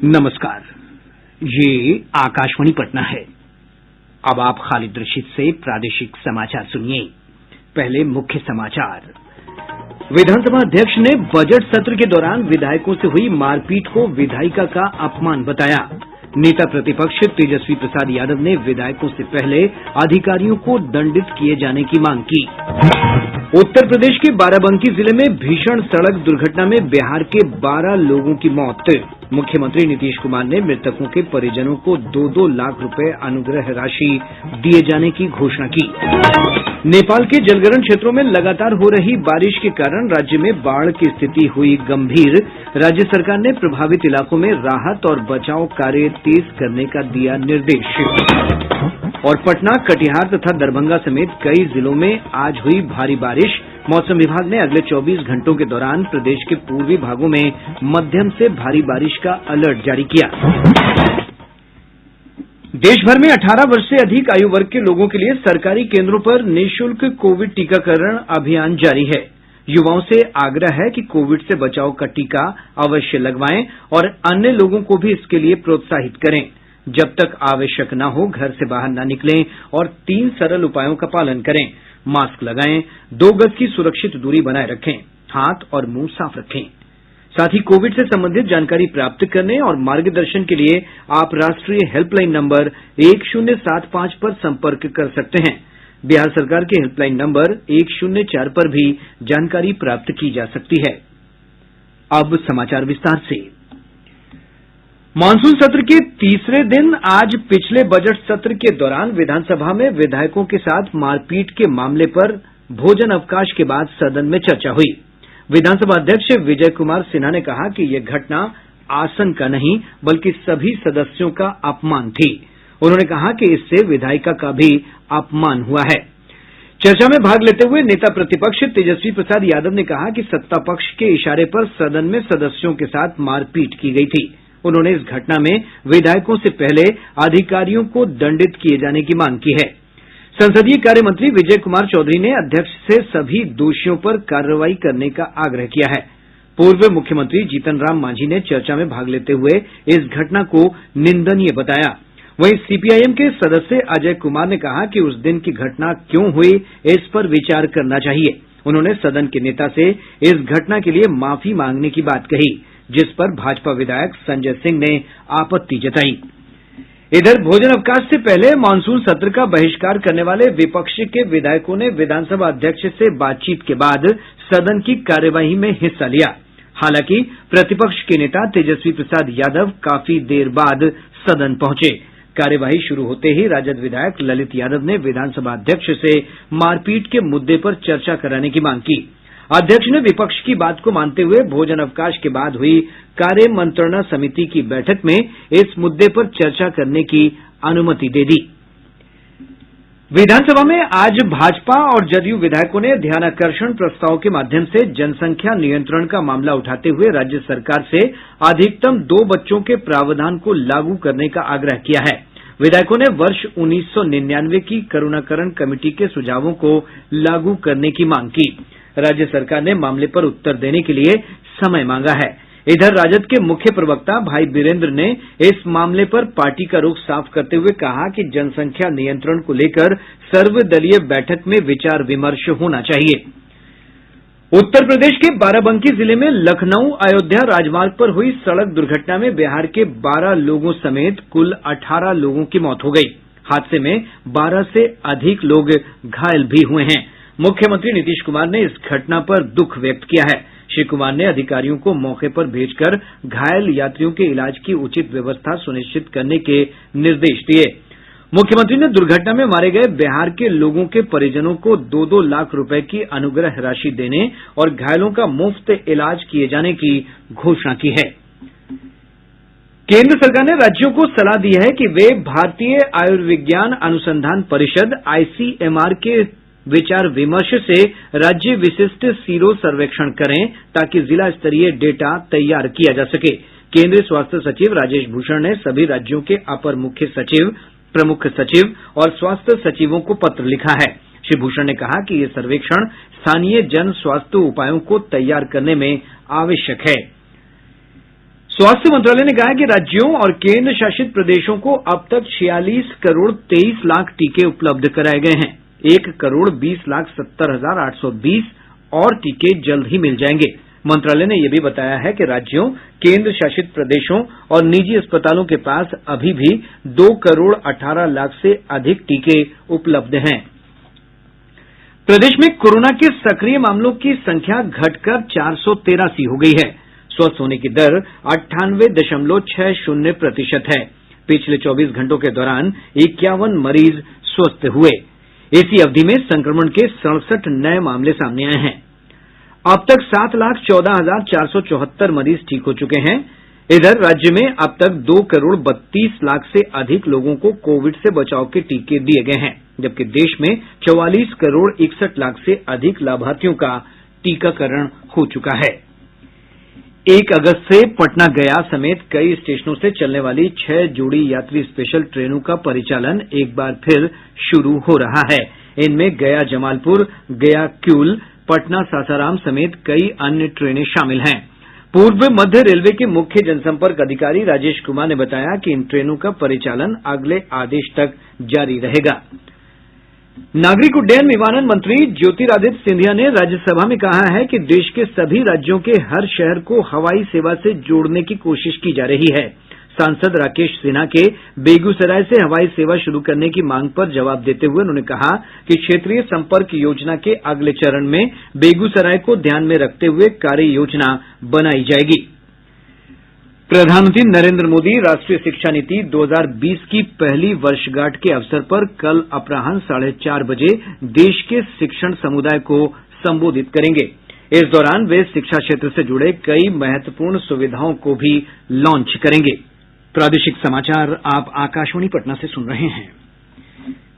नमस्कार, ये आकाशवाणी पटना है। अब आप खालिद रशीद से प्रादेशिक समाचार सुनिए। पहले मुख्य समाचार। विधानसभा अध्यक्ष ने बजट सत्र के दौरान विधायकों से हुई मारपीट को विधायिका का अपमान बताया। नेता प्रतिपक्ष तेजस्वी प्रसाद यादव ने विधायकों से पहले अधिकारियों को दंडित किए जाने की मांग की। उत्तर प्रदेश के बाराबंकी जिले में भीषण सड़क दुर्घटना में बिहार के 12 लोगों की मौत। मुख्यमंत्री नीतीश कुमार ने मृतकों के परिजनों को 2-2 लाख रुपए अनुग्रह राशि दिए जाने की घोषणा की। नेपाल के जलग्रहण क्षेत्रों में लगातार हो रही बारिश के कारण राज्य में बाढ़ की स्थिति हुई गंभीर। राज्य सरकार ने प्रभावित इलाकों में राहत और बचाव कार्य तेज करने का दिया निर्देश। और पटना, कटिहार तथा दरभंगा समेत कई जिलों में आज हुई भारी बारिश। मौसम विभाग ने अगले 24 घंटों के दौरान प्रदेश के पूर्वी भागों में मध्यम से भारी बारिश का अलर्ट जारी किया। देश भर में 18 वर्ष से अधिक आयु वर्ग के लोगों के लिए सरकारी केंद्रों पर निःशुल्क कोविड टीकाकरण अभियान जारी है। युवाओं से आग्रह है कि कोविड से बचाव का टीका अवश्य लगवाएं और अन्य लोगों को भी इसके लिए प्रोत्साहित करें। जब तक आवश्यक न हो घर से बाहर न निकलें और 3 सरल उपायों का पालन करें। मास्क लगाएं, 2 गज की सुरक्षित दूरी बनाए रखें, हाथ और मुंह साफ रखें। साथ ही कोविड से संबंधित जानकारी प्राप्त करने और मार्गदर्शन के लिए आप राष्ट्रीय हेल्पलाइन नंबर 1075 पर संपर्क कर सकते हैं। बिहार सरकार के हेल्पलाइन नंबर 104 पर भी जानकारी प्राप्त की जा सकती है। अब समाचार विस्तार से। मानसून सत्र के तीसरे दिन आज पिछले बजट सत्र के दौरान विधानसभा में विधायकों के साथ मारपीट के मामले पर भोजन अवकाश के बाद सदन में चर्चा हुई। विधानसभा अध्यक्ष विजय कुमार सिन्हा ने कहा कि यह घटना आसन का नहीं बल्कि सभी सदस्यों का अपमान थी। उन्होंने कहा कि इससे विधायिका का भी अपमान हुआ है। चर्चा में भाग लेते हुए नेता प्रतिपक्ष तेजस्वी प्रसाद यादव ने कहा कि सत्ता पक्ष के इशारे पर सदन में सदस्यों के साथ मारपीट की गई थी। उन्होंने इस घटना में विधायकों से पहले अधिकारियों को दंडित किए जाने की मांग की है। संसदीय कार्य मंत्री विजय कुमार चौधरी ने अध्यक्ष से सभी दोषियों पर कार्रवाई करने का आग्रह किया है। पूर्व मुख्यमंत्री जीतन राम मांझी ने चर्चा में भाग लेते हुए इस घटना को निंदनीय बताया। वहीं सीपीआईएम के सदस्य अजय कुमार ने कहा कि उस दिन की घटना क्यों हुई, इस पर विचार करना चाहिए। उन्होंने सदन के नेता से इस घटना के लिए माफी मांगने की बात कही, जिस पर भाजपा विधायक संजय सिंह ने आपत्ति जताई। इधर भोजन अवकाश से पहले मानसून सत्र का बहिष्कार करने वाले विपक्ष के विधायकों ने विधानसभा अध्यक्ष से बातचीत के बाद सदन की कार्यवाही में हिस्सा लिया। हालांकि प्रतिपक्ष के नेता तेजस्वी प्रसाद यादव काफी देर बाद सदन पहुंचे। कार्यवाही शुरू होते ही राजद विधायक ललित यादव ने विधानसभा अध्यक्ष से मारपीट के मुद्दे पर चर्चा कराने की मांग की। अध्यक्ष ने विपक्ष की बात को मानते हुए भोजन अवकाश के बाद हुई कार्य मंत्रणा समिति की बैठक में इस मुद्दे पर चर्चा करने की अनुमति दे दी। विधानसभा में आज भाजपा और जदयू विधायकों ने ध्यानाकर्षण प्रस्ताव के माध्यम से जनसंख्या नियंत्रण का मामला उठाते हुए राज्य सरकार से अधिकतम 2 बच्चों के प्रावधान को लागू करने का आग्रह किया है। विधायकों ने वर्ष 1999 की करुणाकरण कमेटी के सुझावों को लागू करने की मांग की। राज्य सरकार ने मामले पर उत्तर देने के लिए समय मांगा है। इधर राजद के मुख्य प्रवक्ता भाई बीरेंद्र ने इस मामले पर पार्टी का रुख साफ करते हुए कहा कि जनसंख्या नियंत्रण को लेकर सर्वदलीय बैठक में विचार विमर्श होना चाहिए। उत्तर प्रदेश के बाराबंकी जिले में लखनऊ अयोध्या राजमार्ग पर हुई सड़क दुर्घटना में बिहार के 12 लोगों समेत कुल 18 लोगों की मौत हो गई। हादसे में 12 से अधिक लोग घायल भी हुए हैं। मुख्यमंत्री नीतीश कुमार ने इस घटना पर दुख व्यक्त किया है। श्री कुमार ने अधिकारियों को मौके पर भेजकर घायल यात्रियों के इलाज की उचित व्यवस्था सुनिश्चित करने के निर्देश दिए। मुख्यमंत्री ने दुर्घटना में मारे गए बिहार के लोगों के परिजनों को 2-2 लाख रुपए की अनुग्रह राशि देने और घायलों का मुफ्त इलाज किए जाने की घोषणा की है। केंद्र सरकार ने राज्यों को सलाह दी है कि वे भारतीय आयुर्विज्ञान अनुसंधान परिषद ICMR के विचार विमर्श से राज्य विशिष्ट सीरो सर्वेक्षण करें ताकि जिला स्तरीय डेटा तैयार किया जा सके। केंद्रीय स्वास्थ्य सचिव राजेश भूषण ने सभी राज्यों के अपर मुख्य सचिव, प्रमुख सचिव और स्वास्थ्य सचिवों को पत्र लिखा है। श्री भूषण ने कहा कि ये सर्वेक्षण स्थानीय जन स्वास्थ्य उपायों को तैयार करने में आवश्यक है। स्वास्थ्य मंत्रालय ने कहा है कि राज्यों और केंद्र शासित प्रदेशों को अब तक 46 करोड़ 23 लाख टीके उपलब्ध कराए गए हैं। 1 करोड़ 20 लाख 70,820 और टीके जल्द ही मिल जाएंगे। मंत्रालय ने यह भी बताया है कि राज्यों, केंद्र शासित प्रदेशों और निजी अस्पतालों के पास अभी भी 2 करोड़ 18 लाख से अधिक टीके उपलब्ध हैं। प्रदेश में कोरोना के सक्रिय मामलों की संख्या घटकर 483 हो गई है। स्वस्थ होने की दर 98.60% है। पिछले 24 घंटों के दौरान 51 मरीज स्वस्थ हुए। इसी अवधि में संक्रमण के 67 नए मामले सामने आए हैं। अब तक 7,14,474 मरीज ठीक हो चुके हैं। इधर राज्य में अब तक 2 करोड़ 32 लाख से अधिक लोगों को कोविड से बचाव के टीके दिए गए हैं, जबकि देश में 44 करोड़ 61 लाख से अधिक लाभार्थियों का टीकाकरण हो चुका है। 1 अगस्त से पटना गया समेत कई स्टेशनों से चलने वाली 6 जोड़ी यात्री स्पेशल ट्रेनों का परिचालन एक बार फिर शुरू हो रहा है। इनमें गया जमालपुर, गया किऊल, पटना सासाराम समेत कई अन्य ट्रेनें शामिल हैं। पूर्व मध्य रेलवे के मुख्य जनसंपर्क अधिकारी राजेश कुमार ने बताया कि इन ट्रेनों का परिचालन अगले आदेश तक जारी रहेगा। नागरिक उड्डयन विमानन मंत्री ज्योतिरादित्य सिंधिया ने राज्यसभा में कहा है कि देश के सभी राज्यों के हर शहर को हवाई सेवा से जोड़ने की कोशिश की जा रही है। सांसद राकेश सिन्हा के बेगूसराय से हवाई सेवा शुरू करने की मांग पर जवाब देते हुए उन्होंने कहा कि क्षेत्रीय संपर्क योजना के अगले चरण में बेगूसराय को ध्यान में रखते हुए कार्य योजना बनाई जाएगी। प्रधानमंत्री नरेंद्र मोदी राष्ट्रीय शिक्षा नीति 2020 की पहली वर्षगांठ के अवसर पर कल अपराह्न 4:30 बजे देश के शिक्षण समुदाय को संबोधित करेंगे। इस दौरान वे शिक्षा क्षेत्र से जुड़े कई महत्वपूर्ण सुविधाओं को भी लॉन्च करेंगे। प्रादेशिक समाचार आप आकाशवाणी पटना से सुन रहे हैं।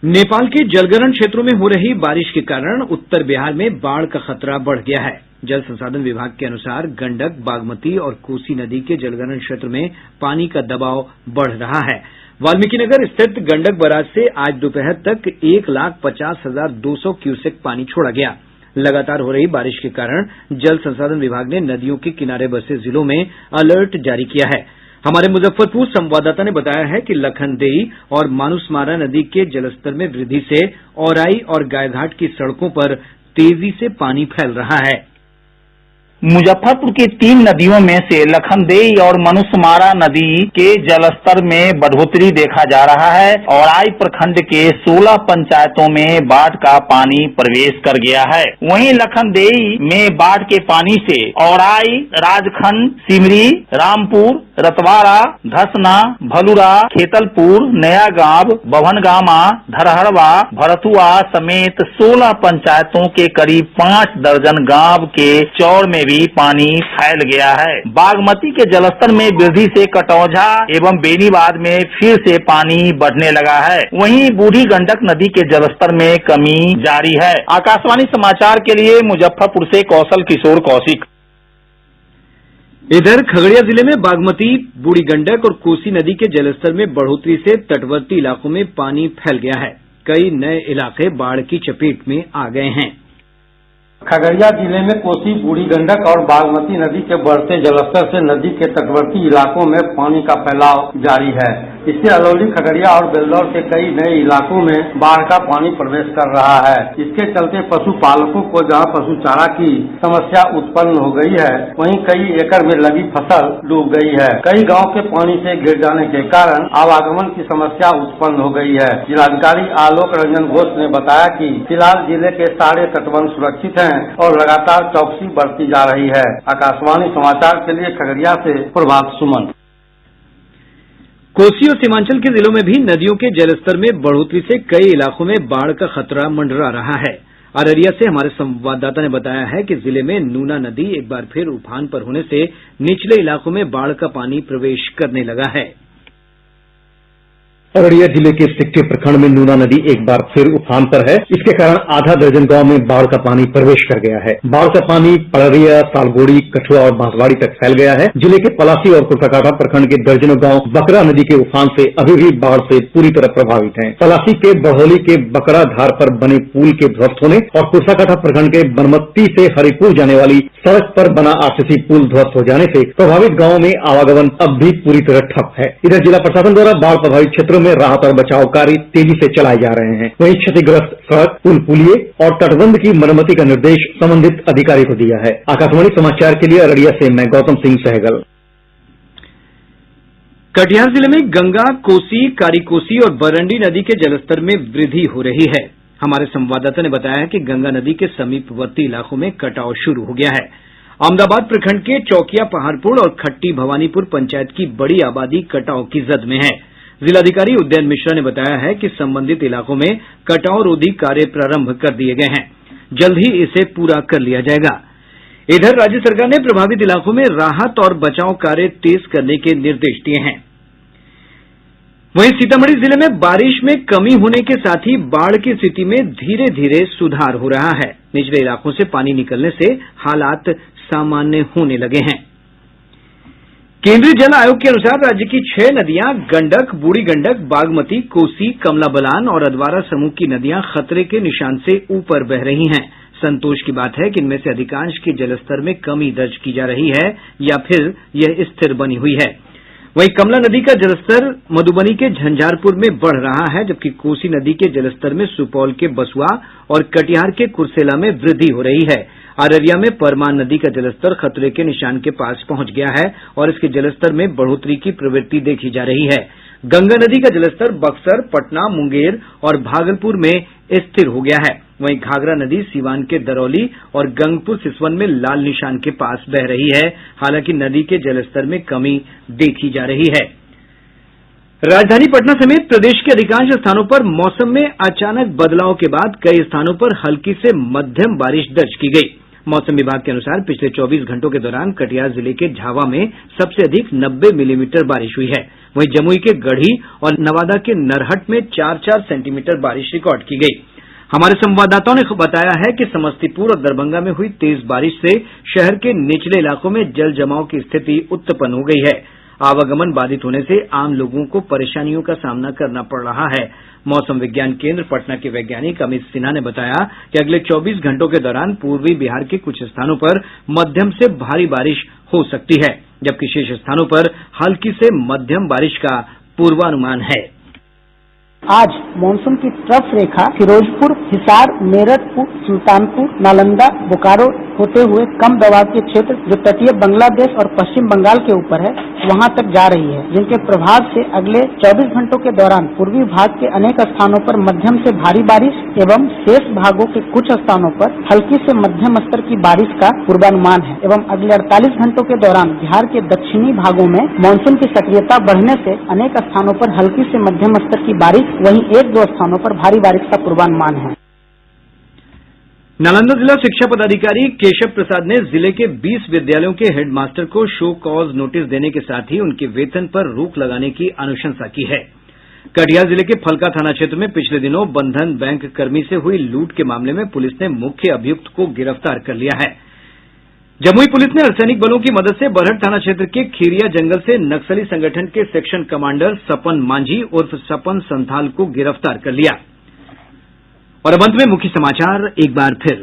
नेपाल के जलग्रहण क्षेत्रों में हो रही बारिश के कारण उत्तर बिहार में बाढ़ का खतरा बढ़ गया है। जल संसाधन विभाग के अनुसार गंडक, बागमती और कोसी नदी के जलग्रहण क्षेत्र में पानी का दबाव बढ़ रहा है। वाल्मीकिनगर स्थित गंडक बराज से आज दोपहर तक 1,50,200 क्यूसेक पानी छोड़ा गया। लगातार हो रही बारिश के कारण जल संसाधन विभाग ने नदियों के किनारे बसे जिलों में अलर्ट जारी किया है। हमारे मुजफ्फरपुर संवाददाता ने बताया है कि लखनदेई और मानुषमारा नदी के जलस्तर में वृद्धि से औराई और गायघाट की सड़कों पर तेजी से पानी फैल रहा है। मुजफ्फरपुर की 3 नदियों में से लखनदेई और मनुषमारा नदी के जलस्तर में बढ़ोतरी देखा जा रहा है। औराई प्रखंड के 16 पंचायतों में बाढ़ का पानी प्रवेश कर गया है। वहीं लखनदेई में बाढ़ के पानी से औराई, राजखंड, सिमरी, रामपुर, रतवाड़ा, धसना, भलुरा, खेतलपुर, नया गांव, बभनगामा, धरहरवा, भरतुआ समेत 16 पंचायतों के करीब 5 दर्जन गांव के चौड़ में भी पानी फैल गया है। बागमती के जलस्तर में वृद्धि से कटौझा एवं बेनीबाद में फिर से पानी बढ़ने लगा है। वहीं बूढ़ी गंडक नदी के जलस्तर में कमी जारी है। आकाशवाणी समाचार के लिए मुजफ्फरपुर से कौशल किशोर कौशिक। इधर खगड़िया जिले में बागमती, बूढ़ी गंडक और कोसी नदी के जलस्तर में बढ़ोतरी से तटवर्ती इलाकों में पानी फैल गया है। कई नए इलाके बाढ़ की चपेट में आ गए हैं। खगड़िया जिले में कोसी, बूढ़ी गंडक और बागमती नदी के बढ़ते जलस्तर से नदी के तटवर्ती इलाकों में पानी का फैलाव जारी है। इससे अलौली, खगड़िया और बेलदौर के कई नए इलाकों में बाढ़ का पानी प्रवेश कर रहा है। इसके चलते पशुपालकों को जहां पशु चारा की समस्या उत्पन्न हो गई है, वहीं कई एकड़ में लगी फसल डूब गई है। कई गांव के पानी से घिर जाने के कारण आवागमन की समस्या उत्पन्न हो गई है। जिलाधिकारी आलोक रंजन घोष ने बताया कि फिलहाल जिले के सारे तटबंध सुरक्षित हैं और लगातार चौकसी बरती जा रही है। आकाशवाणी समाचार के लिए खगड़िया से प्रभात सुमन। कोसी और सीमांचल के जिलों में भी नदियों के जलस्तर में बढ़ोतरी से कई इलाकों में बाढ़ का खतरा मंडरा रहा है। अररिया से हमारे संवाददाता ने बताया है कि जिले में नूना नदी एक बार फिर उफान पर होने से निचले इलाकों में बाढ़ का पानी प्रवेश करने लगा है। अररिया जिले के सिकटी प्रखंड में नूना नदी एक बार फिर उफान पर है। इसके कारण आधा दर्जन गांव में बाढ़ का पानी प्रवेश कर गया है। बाढ़ का पानी अररिया, सालगोड़ी, कठुआ और बांसवाड़ी तक फैल गया है। जिले के पलासी और कुर्साकाठा प्रखंड के दर्जनों गांव बकरा नदी के उफान से अभी भी बाढ़ से पूरी तरह प्रभावित हैं। पलासी के बड़होली के बकरा धार पर बने पुल के ध्वस्त होने और कुर्साकाठा प्रखंड के बनमत्ती से हरिपुर जाने वाली सड़क पर बना आरसीसी पुल ध्वस्त हो जाने से प्रभावित गांवों में आवागमन अब भी पूरी तरह ठप है। इधर जिला प्रशासन द्वारा बाढ़ प्रभावित क्षेत्रों में राहत और बचाव कार्य तेजी से चलाए जा रहे हैं। वहीं क्षतिग्रस्त सड़क, पुल, पुलिये और तटबंध की मरम्मति का निर्देश संबंधित अधिकारी को दिया है। आकाशवाणी समाचार के लिए अररिया से मैं गौतम सिंह सहगल। कटिहार जिले में गंगा, कोसी, कारीकोसी और बरंडी नदी के जलस्तर में वृद्धि हो रही है। हमारे संवाददाता ने बताया है कि गंगा नदी के समीपवर्ती इलाकों में कटाव शुरू हो गया है। अहमदाबाद प्रखंड के चौकिया पहाड़पुर और खट्टी भवानीपुर पंचायत की बड़ी आबादी कटाव की जद में है। जिलाधिकारी उदयन मिश्रा ने बताया है कि संबंधित इलाकों में कटाव रोधी कार्य प्रारंभ कर दिए गए हैं। जल्द ही इसे पूरा कर लिया जाएगा। इधर राज्य सरकार ने प्रभावित इलाकों में राहत और बचाव कार्य तेज करने के निर्देश दिए हैं। वहीं सीतामढ़ी जिले में बारिश में कमी होने के साथ ही बाढ़ की स्थिति में धीरे धीरे सुधार हो रहा है। निचले इलाकों से पानी निकलने से हालात सामान्य होने लगे हैं। केंद्रीय जल आयोग के अनुसार राज्य की 6 नदियां गंडक, बूढ़ी गंडक, बागमती, कोसी, कमला बलान और अधवारा समूह की नदियां खतरे के निशान से ऊपर बह रही हैं। संतोष की बात है कि इनमें से अधिकांश के जलस्तर में कमी दर्ज की जा रही है या फिर यह स्थिर बनी हुई है। वहीं कमला नदी का जलस्तर मधुबनी के झंझारपुर में बढ़ रहा है, जबकि कोसी नदी के जलस्तर में सुपौल के बसुआ और कटिहार के कुर्सेला में वृद्धि हो रही है। अररिया में परमान नदी का जलस्तर खतरे के निशान के पास पहुंच गया है और इसके जलस्तर में बढ़ोतरी की प्रवृत्ति देखी जा रही है। गंगा नदी का जलस्तर बक्सर, पटना, मुंगेर और भागलपुर में स्थिर हो गया है। वहीं घाघरा नदी सीवान के दरौली और गंगपुर सिसवन में लाल निशान के पास बह रही है। हालांकि नदी के जलस्तर में कमी देखी जा रही है। राजधानी पटना समेत प्रदेश के अधिकांश स्थानों पर मौसम में अचानक बदलाव के बाद कई स्थानों पर हल्की से मध्यम बारिश दर्ज की गयी। मौसम विभाग के अनुसार पिछले 24 घंटों के दौरान कटिहार जिले के झावा में सबसे अधिक 90 मिलीमीटर बारिश हुई है। वहीं जमुई के गढ़ी और नवादा के नरहट में 4-4 सेंटीमीटर बारिश रिकॉर्ड की गयी। हमारे संवाददाताओं ने बताया है कि समस्तीपुर और दरभंगा में हुई तेज बारिश से शहर के निचले इलाकों में जल जमाव की स्थिति उत्पन्न हो गई है। आवागमन बाधित होने से आम लोगों को परेशानियों का सामना करना पड़ रहा है। मौसम विज्ञान केंद्र पटना के वैज्ञानिक अमित सिन्हा ने बताया कि अगले 24 घंटों के दौरान पूर्वी बिहार के कुछ स्थानों पर मध्यम से भारी बारिश हो सकती है, जबकि शेष स्थानों पर हल्की से मध्यम बारिश का पूर्वानुमान है। आज मानसून की ट्रफ रेखा फिरोजपुर, हिसार, मेरठ, सुल्तानपुर, नालंदा, बोकारो होते हुए कम दबाव के क्षेत्र जो तटीय बांग्लादेश और पश्चिम बंगाल के ऊपर है वहां तक जा रही है, जिनके प्रभाव से अगले 24 घंटों के दौरान पूर्वी भाग के अनेक स्थानों पर मध्यम से भारी बारिश एवं शेष भागों के कुछ स्थानों पर हल्की से मध्यम स्तर की बारिश का पूर्वानुमान है। एवं अगले 48 घंटों के दौरान बिहार के दक्षिणी भागों में मानसून की सक्रियता बढ़ने से अनेक स्थानों पर हल्की से मध्यम स्तर की बारिश, वहीं 1-2 स्थानों पर भारी बारिश का पूर्वानुमान है। नालंदा जिला शिक्षा पदाधिकारी केशव प्रसाद ने जिले के 20 विद्यालयों के हेडमास्टर को शो कॉज नोटिस देने के साथ ही उनके वेतन पर रोक लगाने की अनुशंसा की है। कटिहार जिले के फलका थाना क्षेत्र में पिछले दिनों बंधन बैंक कर्मी से हुई लूट के मामले में पुलिस ने मुख्य अभियुक्त को गिरफ्तार कर लिया है। जमुई पुलिस ने अर्धसैनिक बलों की मदद से बरहट थाना क्षेत्र के खीरिया जंगल से नक्सली संगठन के सेक्शन कमांडर सपन मांझी उर्फ सपन संथाल को गिरफ्तार कर लिया। और अब अंत में मुख्य समाचार एक बार फिर।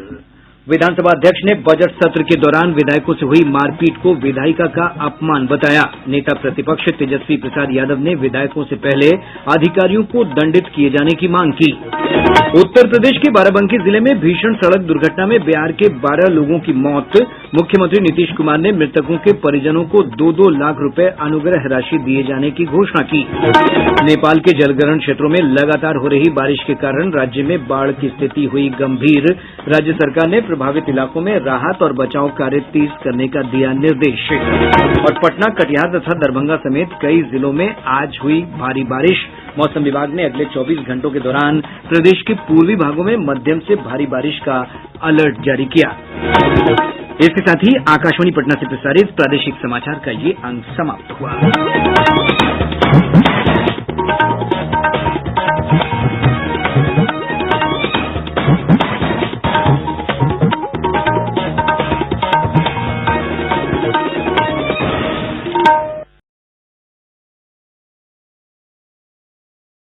विधानसभा अध्यक्ष ने बजट सत्र के दौरान विधायकों से हुई मारपीट को विधायिका का अपमान बताया। नेता प्रतिपक्ष तेजस्वी प्रसाद यादव ने विधायकों से पहले अधिकारियों को दंडित किए जाने की मांग की। उत्तर प्रदेश के बाराबंकी जिले में भीषण सड़क दुर्घटना में बिहार के 12 लोगों की मौत। मुख्यमंत्री नीतीश कुमार ने मृतकों के परिजनों को 2-2 लाख रुपए अनुग्रह राशि दिए जाने की घोषणा की। नेपाल के जलग्रहण क्षेत्रों में लगातार हो रही बारिश के कारण राज्य में बाढ़ की स्थिति हुई गंभीर। राज्य सरकार ने प्रभावित इलाकों में राहत और बचाव कार्य तेज करने का दिया निर्देश। और पटना, कटिहार तथा दरभंगा समेत कई जिलों में आज हुई भारी बारिश। मौसम विभाग ने अगले 24 घंटों के दौरान प्रदेश के पूर्वी भागों में मध्यम से भारी बारिश का अलर्ट जारी किया। इसके साथ ही आकाशवाणी पटना से प्रसारित प्रादेशिक समाचार का ये अंक समाप्त हुआ।